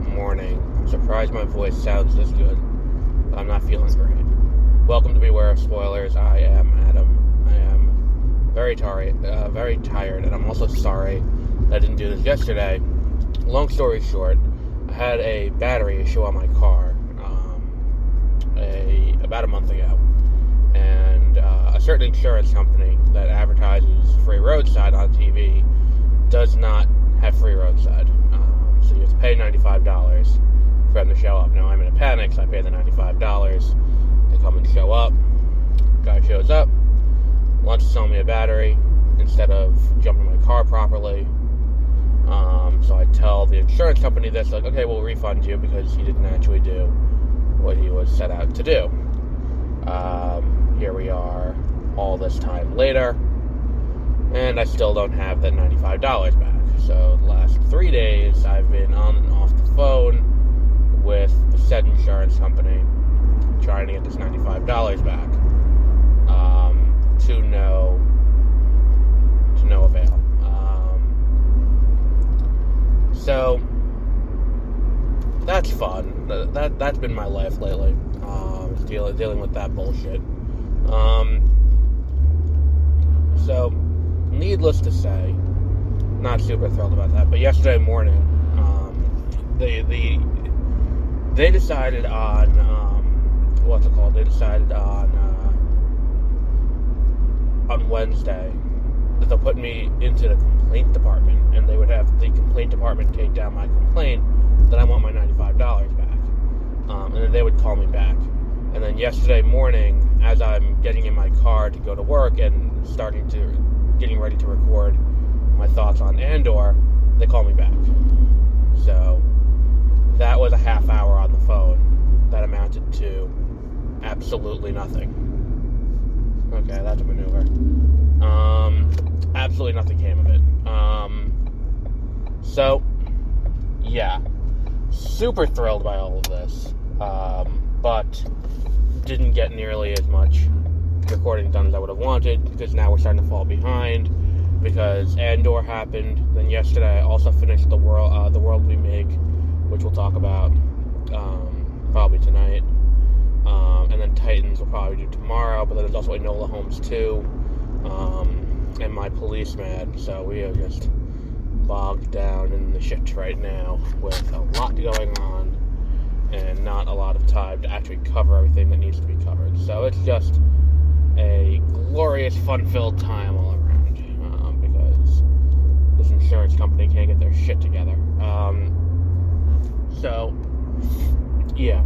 morning. I'm surprised my voice sounds this good. I'm not feeling great. Welcome to Beware of Spoilers. I am Adam. I am very tired, and I'm also sorry that I didn't do this yesterday. Long story short, I had a battery issue on my car about a month ago, and a certain insurance company that advertises free roadside on TV does not have free roadside. So you have to pay $95 for them to show up. Now, I'm in a panic, so I pay the $95. They come and show up. Guy shows up, wants to sell me a battery instead of jumping my car properly. So I tell the insurance company this, like, okay, we'll refund you because he didn't actually do what he was set out to do. Here we are all this time later, and I still don't have that $95 back. So the last 3 days, I've been on and off the phone with said insurance company trying to get this $95 back, to no avail. So that's fun. That's been my life lately. Dealing with that bullshit. So needless to say, not super thrilled about that. But yesterday morning, they decided on They decided on Wednesday that they'll put me into the complaint department, and they would have the complaint department take down my complaint that I want my $95 back, and then they would call me back. And then yesterday morning, as I'm getting in my car to go to work and getting ready to record my thoughts on Andor, they call me back. So that was a half hour on the phone that amounted to absolutely nothing. Okay, that's a maneuver. Absolutely nothing came of it. So yeah, super thrilled by all of this, but didn't get nearly as much recording done as I would have wanted, because now we're starting to fall behind, because Andor happened. Then yesterday I also finished the world we make, which we'll talk about probably tonight, and then Titans will probably do tomorrow. But then there's also Enola Holmes 2 and My Policeman. So we are just bogged down in the shit right now with a lot going on and not a lot of time to actually cover everything that needs to be covered. So it's just a glorious, fun-filled time all around, because this insurance company can't get their shit together. So yeah.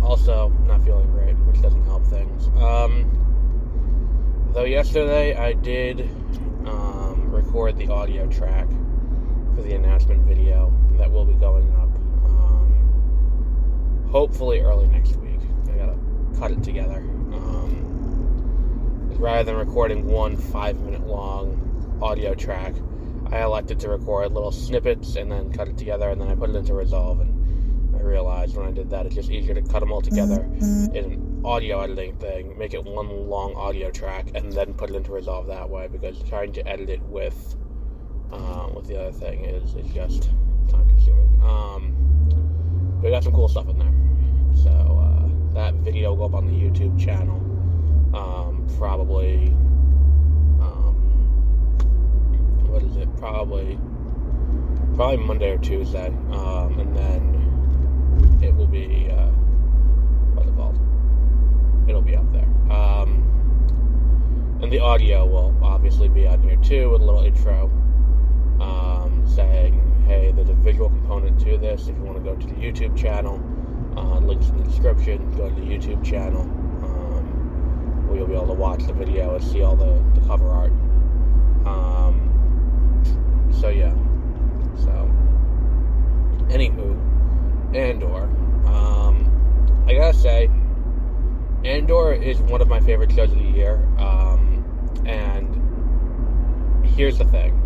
Also, not feeling great, which doesn't help things. Though yesterday I did record the audio track for the announcement video that will be going up hopefully early next week. I gotta cut it together. Rather than recording one 5-minute long audio track, I elected to record little snippets and then cut it together, and then I put it into Resolve, and I realized when I did that, it's just easier to cut them all together in an audio editing thing, make it one long audio track, and then put it into Resolve that way, because trying to edit it with the other thing is just time consuming. But we got some cool stuff in there. So that video will go up on the YouTube channel probably probably Monday or Tuesday, and then it will be it'll be up there, and the audio will obviously be on here too, with a little intro saying, hey, there's a visual component to this. If you want to go to the YouTube channel, links in the description. Go to the YouTube channel, where you'll be able to watch the video and see all the cover art. So yeah. So anywho, Andor. I gotta say, Andor is one of my favorite shows of the year. And here's the thing.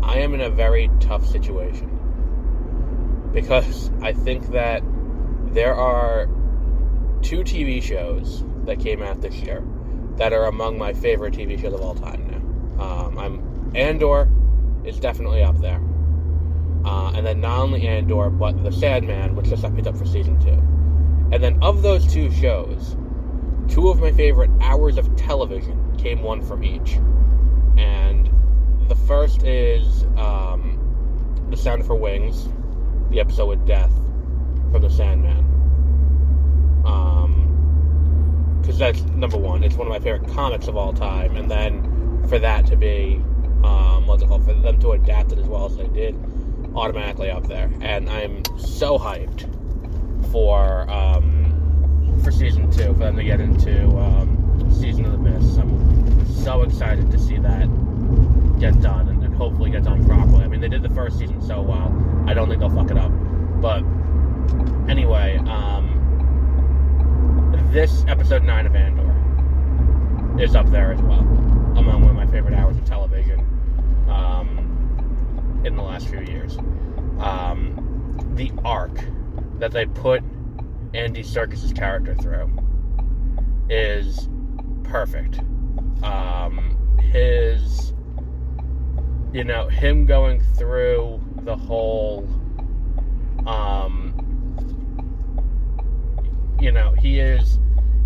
I am in a very tough situation, because I think that there are 2 TV shows that came out this year that are among my favorite TV shows of all time now. Andor is definitely up there. And then not only Andor, but The Sandman, which just got picked up for season 2. And then of those 2 shows, 2 of my favorite hours of television came one from each. And the first is The Sound of Her Wings, the episode with Death from The Sandman. Because that's number 1. It's one of my favorite comics of all time. And then for that to be, for them to adapt it as well as they did, automatically up there. And I'm so hyped for season 2, for them to get into Season of the Mist. I'm so excited to see that get done and hopefully get done properly. I mean, they did the first season so well. I don't think they'll fuck it up. But anyway, this episode 9 of Andor is up there as well, among one of my favorite hours of television in the last few years. The arc that they put Andy Serkis' character through is perfect. Him going through the whole,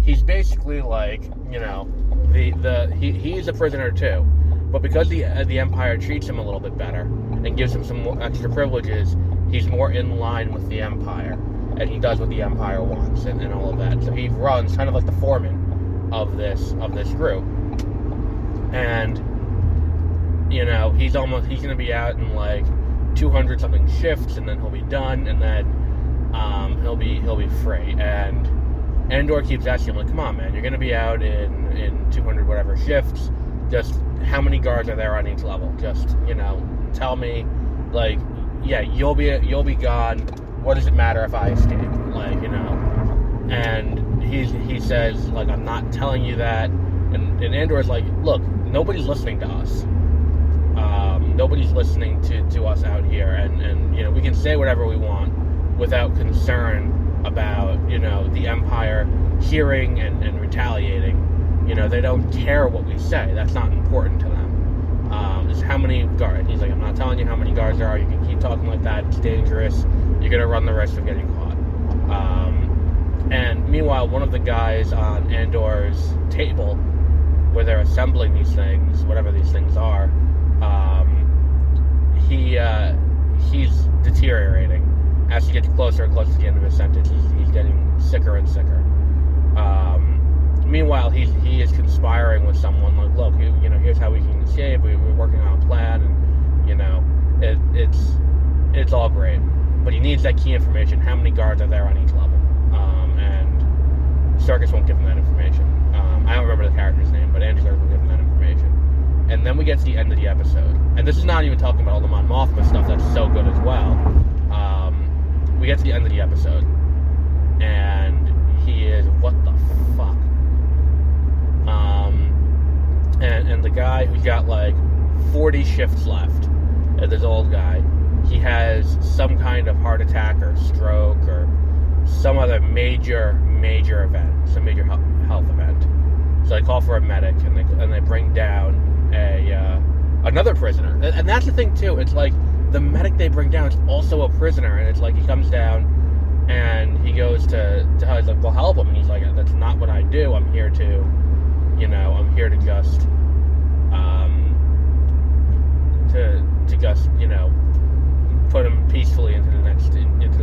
he's basically like, he's a prisoner too, but because the Empire treats him a little bit better and gives him some more extra privileges, he's more in line with the Empire, and he does what the Empire wants and all of that. So he runs kind of like the foreman of this group, and he's going to be out in like 200 something shifts, and then he'll be done, and then he'll be free. And Andor keeps asking him, like, come on, man, you're going to be out in 200 whatever shifts. Just how many guards are there on each level? Just, tell me, like, yeah, you'll be gone. What does it matter if I escape? Like, and he says, like, I'm not telling you that. And Andor's like, look, nobody's listening to us. Nobody's listening to us out here, and we can say whatever we want without concern about, the Empire hearing and retaliating. They don't care what we say. That's not important to them. It's how many guards. He's like, I'm not telling you how many guards there are. You can keep talking like that. It's dangerous. You're going to run the risk of getting caught. And meanwhile, one of the guys on Andor's table, where they're assembling these things, whatever these things are, he's deteriorating. As he gets closer and closer to the end of his sentence, he's getting sicker and sicker. Meanwhile, he is conspiring with someone, like, look, here's how we can escape. We're working on a plan, and it's all great. But he needs that key information. How many guards are there on each level? And Serkis won't give him that information. I don't remember the character's name, but Andy Serkis will give him that information. And then we get to the end of the episode, and this is not even talking about all the Mon Mothma stuff that's so good as well. We get to the end of the episode, and he is, what the fuck? And the guy who's got like 40 shifts left, this old guy, he has some kind of heart attack or stroke or some other major event, some major health event. So they call for a medic, and they bring down another prisoner. And that's the thing too. It's like the medic they bring down is also a prisoner, and it's like he comes down and he goes to he's like, well, help him. And he's like, that's not what I do. I'm here to just put him peacefully into the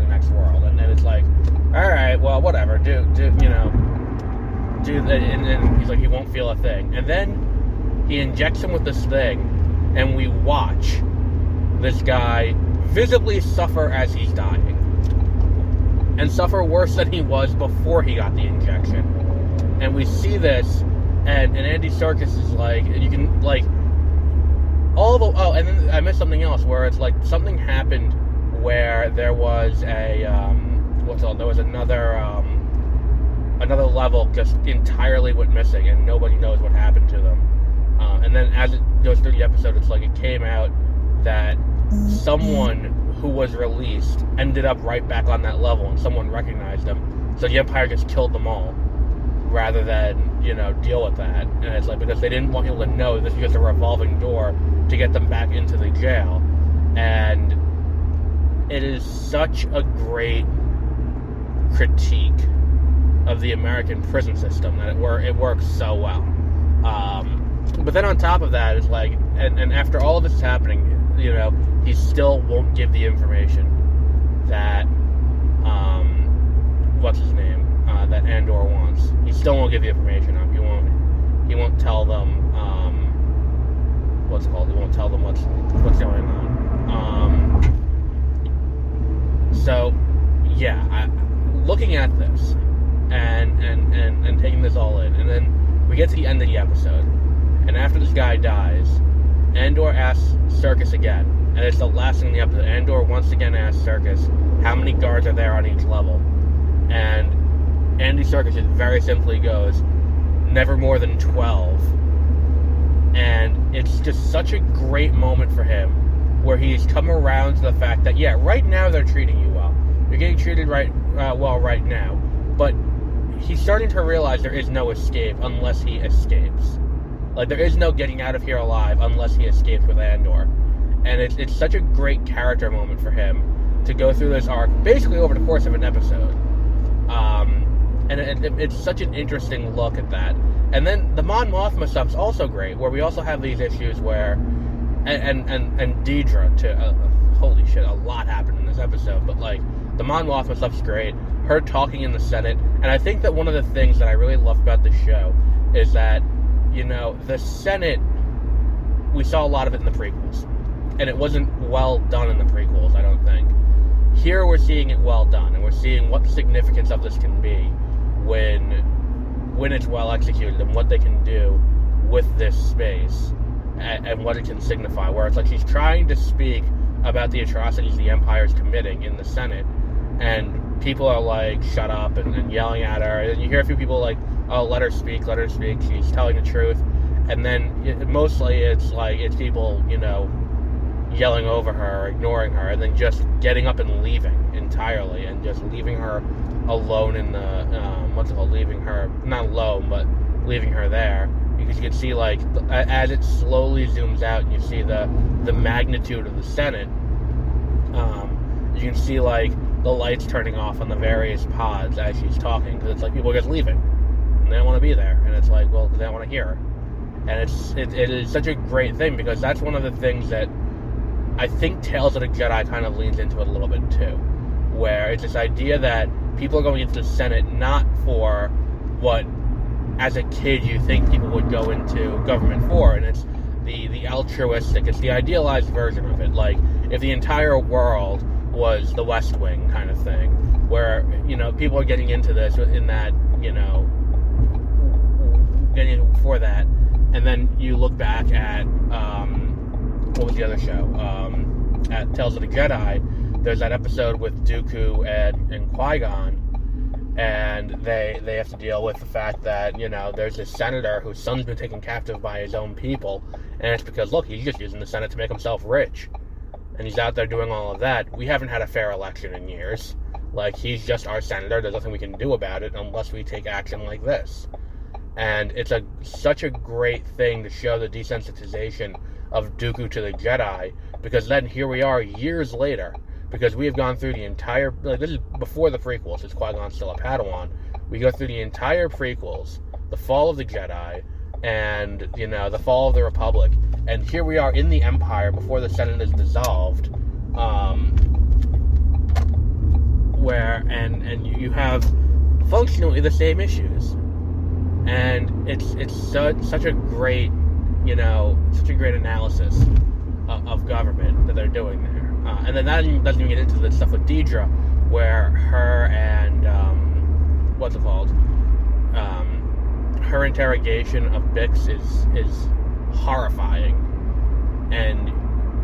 next world. And then it's like, all right, well, whatever. Do that. And he's like, he won't feel a thing. And then he injects him with this thing, and we watch this guy visibly suffer as he's dying, and suffer worse than he was before he got the injection. And we see this, and Andy Serkis is like, you can, like, and then I missed something else, where it's like something happened where there was another level just entirely went missing, and nobody knows what happened to them. And then as it goes through the episode, it's like it came out that someone who was released ended up right back on that level, and someone recognized him. So the Empire just killed them all, rather than, deal with that. And it's like, because they didn't want people to know, this was just a revolving door to get them back into the jail. And it is such a great critique of the American prison system that it works so well. But then on top of that, it's like, and after all of this is happening, he still won't give the information that, what's his name, that Andor wants. He still won't give the information up. He won't tell them, he won't tell them what's going on. So, yeah, looking at this, and taking this all in, and then we get to the end of the episode, and after this guy dies, Andor asks Serkis again, and it's the last thing in the episode. Andor once again asks Serkis how many guards are there on each level, and Andy Serkis just very simply goes, never more than 12. And it's just such a great moment for him, where he's come around to the fact that, yeah, right now they're treating you well. You're getting treated well right now, but he's starting to realize there is no escape unless he escapes. Like, there is no getting out of here alive unless he escapes with Andor. And it's such a great character moment for him to go through this arc, basically over the course of an episode. And it's such an interesting look at that. And then the Mon Mothma stuff's also great, where we also have these issues where, and Deidre, holy shit, a lot happened in this episode, but like, the Mon Mothma stuff's great, her talking in the Senate, and I think that one of the things that I really love about this show is that, the Senate, we saw a lot of it in the prequels, and it wasn't well done in the prequels, I don't think. Here we're seeing it well done, and we're seeing what the significance of this can be when it's well executed, and what they can do with this space, and what it can signify, where it's like she's trying to speak about the atrocities the Empire is committing in the Senate, and people are like, shut up, and yelling at her, and you hear a few people like, oh, let her speak, she's telling the truth, and then mostly it's people, yelling over her, ignoring her, and then just getting up and leaving entirely, and just leaving her alone in the, leaving her, not alone, but leaving her there, because you can see, like, as it slowly zooms out, and you see the magnitude of the Senate, you can see, like, the lights turning off on the various pods as she's talking, because it's like people are just leaving, and they don't want to be there, and it's like, well, they don't want to hear her, and it is such a great thing, because that's one of the things that I think Tales of the Jedi kind of leans into it a little bit too, where it's this idea that people are going into the Senate not for what, as a kid, you think people would go into government for, and it's the altruistic, it's the idealized version of it, like, if the entire world was the West Wing kind of thing, where, people are getting into this in that, getting in for that, and then you look back at, what was the other show? At Tales of the Jedi, there's that episode with Dooku and Qui-Gon, and they have to deal with the fact that, there's this senator whose son's been taken captive by his own people, and it's because, look, he's just using the Senate to make himself rich, and he's out there doing all of that. We haven't had a fair election in years. Like, he's just our senator. There's nothing we can do about it unless we take action like this. And it's such a great thing to show the desensitization of Dooku to the Jedi, because then here we are years later, because we have gone through the entire, this is before the prequels, it's Qui-Gon's still a Padawan, we go through the entire prequels, the fall of the Jedi, and, the fall of the Republic, and here we are in the Empire before the Senate is dissolved, where, and you have functionally the same issues, and it's such a great, such a great analysis of government that they're doing there. And then that doesn't even get into the stuff with Deidre, where her and, her interrogation of Bix is horrifying. And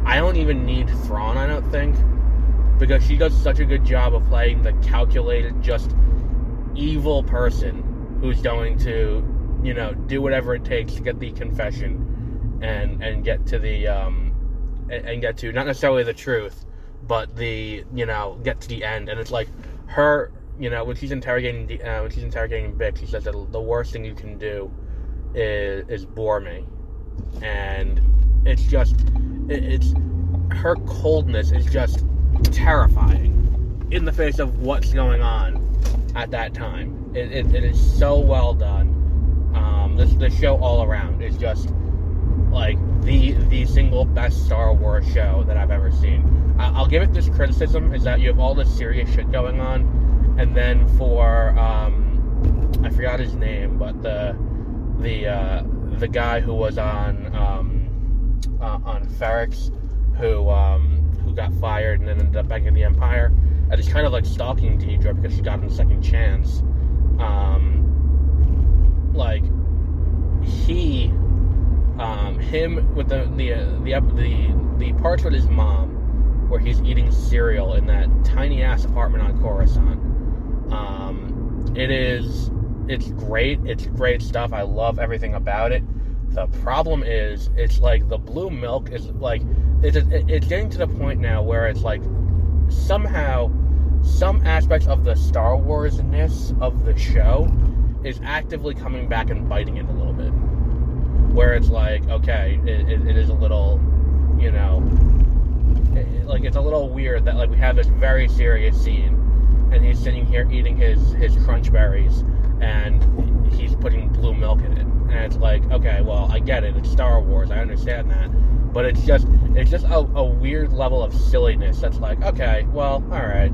I don't even need Thrawn, I don't think, because she does such a good job of playing the calculated, just evil person who's going to, do whatever it takes to get the confession and get to the, and get to, not necessarily the truth, but the, get to the end. And it's like her, when she's interrogating Bix, she says that the worst thing you can do is bore me. And it's just, it's her coldness is just terrifying in the face of what's going on at that time. It is so well done. The show all around is just like the single best Star Wars show that I've ever seen. I'll give it this criticism, is that you have all this serious shit going on, and then for I forgot his name, but the guy who was on Ferrex, who got fired and then ended up back in the Empire, and is kind of like stalking Deidre because she got him a second chance. Him with the parts with his mom where he's eating cereal in that tiny ass apartment on Coruscant. It's great stuff. I love everything about it. The problem is, it's like the blue milk is like, it's getting to the point now where it's like somehow some aspects of the Star Wars-ness of the show is actively coming back and biting it a little bit. Where it's like, okay, it is a little, you know, it's a little weird that like we have this very serious scene and he's sitting here eating his crunch berries and he's putting blue milk in it. And it's like, okay, well, I get it, it's Star Wars, I understand that. But it's just a weird level of silliness that's like, okay, well, alright.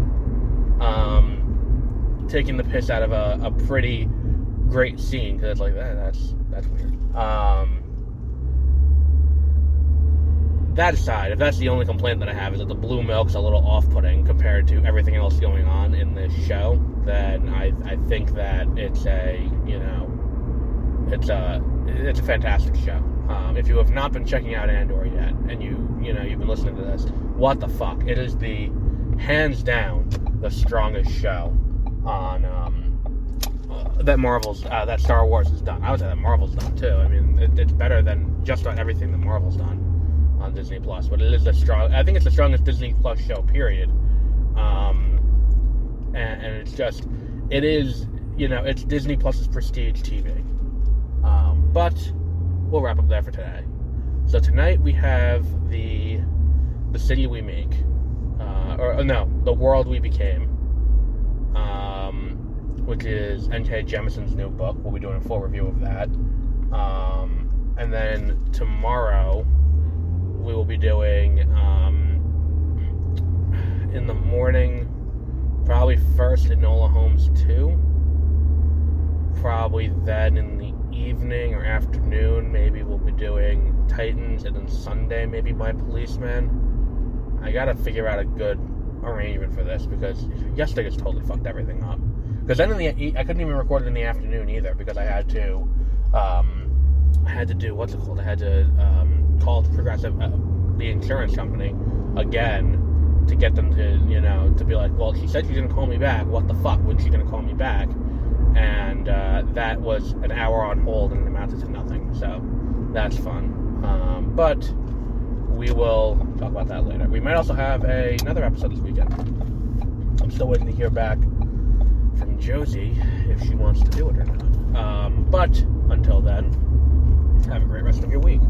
Taking the piss out of a pretty great scene, because it's like, that's weird. That aside, if that's the only complaint that I have, is that the blue milk's a little off-putting compared to everything else going on in this show, then I think that it's a fantastic show. If you have not been checking out Andor yet, and you've been listening to this, what the fuck? It is hands down the strongest show on that Star Wars has done. I would say that Marvel's done too. I mean, it's better than just about everything that Marvel's done on Disney Plus. But it is I think it's the strongest Disney Plus show, period. And it's it's Disney Plus's prestige TV. But we'll wrap up there for today. So tonight we have the City We Make, The World We Became, which is N.K. Jemisin's new book. We'll be doing a full review of that. And then tomorrow we will be doing, in the morning, probably first Enola Holmes 2. Probably then in the evening or afternoon, maybe we'll be doing Titans, and then Sunday maybe My Policeman. I gotta figure out a good arrangement for this, because yesterday's totally fucked everything up. Because then I couldn't even record it in the afternoon either, because I had to do, what's it called? I had to call Progressive, the insurance company, again, to get them to be like, well, she said she's gonna call me back. What the fuck? When's she gonna call me back? And that was an hour on hold, and it amounted to nothing. So that's fun. But we will talk about that later. We might also have another episode this weekend. I'm still waiting to hear back from Josie if she wants to do it or not. But until then, have a great rest of your week.